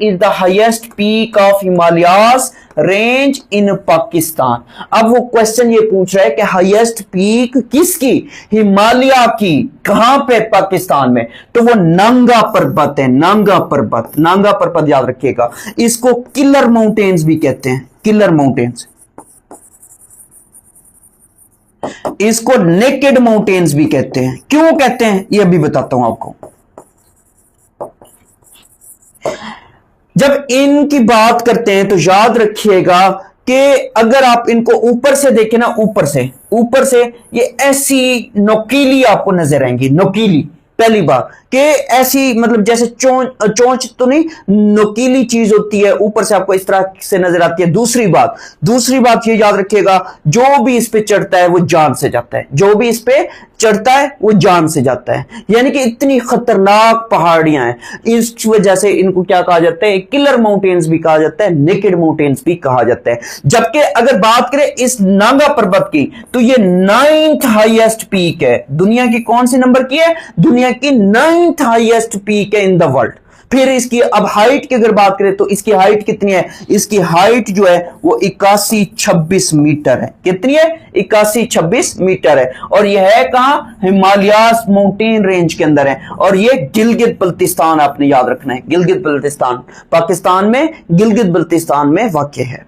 Is the highest peak of Himalayas range इन पाकिस्तान। अब वो question ये पूछ रहा है कि हाईएस्ट पीक किसकी, हिमालय की, कहां पे, पाकिस्तान में। तो वो नांगा पर्वत है, नांगा पर्वत, नांगा पर्वत याद रखिएगा। इसको किलर माउंटेन्स भी कहते हैं, किलर माउंटेन्स। इसको नेकेड माउंटेन्स भी कहते हैं। क्यों कहते हैं ये अभी बताता हूं आपको। जब इनकी बात करते हैं तो याद रखिएगा कि अगर आप इनको ऊपर से देखें ना, ऊपर से ये ऐसी नोकीली आपको नजर आएंगी, नोकीली। पहली बात कि ऐसी मतलब जैसे चोंच तो नहीं, नोकीली चीज होती है, ऊपर से आपको इस तरह से नजर आती है। दूसरी बात ये याद रखिएगा, जो भी इस पे चढ़ता है वो जान से जाता है, जो भी इस पे चढ़ता है वो जान से जाता है। यानी कि इतनी खतरनाक पहाड़ियां हैं, इस वजह से इनको क्या कहा जाता है, किलर माउंटेन्स भी कहा जाता है, नेकेड माउंटेन्स भी कहा जाता है। जबकि अगर बात करें इस नांगा पर्वत की तो ये 9th हाईएस्ट पीक है। दुनिया की कौन सी नंबर की है, दुनिया की 9th हाईएस्ट पीक है इन द वर्ल्ड। फिर इसकी अब हाइट की अगर बात करें तो इसकी हाइट कितनी है, इसकी हाइट जो है वो 8126 मीटर है। कितनी है, 8126 मीटर है। और यह है कहां, हिमालयास माउंटेन रेंज के अंदर है। और ये गिलगित बल्तिस्तान आपने याद रखना है, गिलगित बल्तिस्तान पाकिस्तान में, गिलगित बल्तिस्तान में वाक़ है।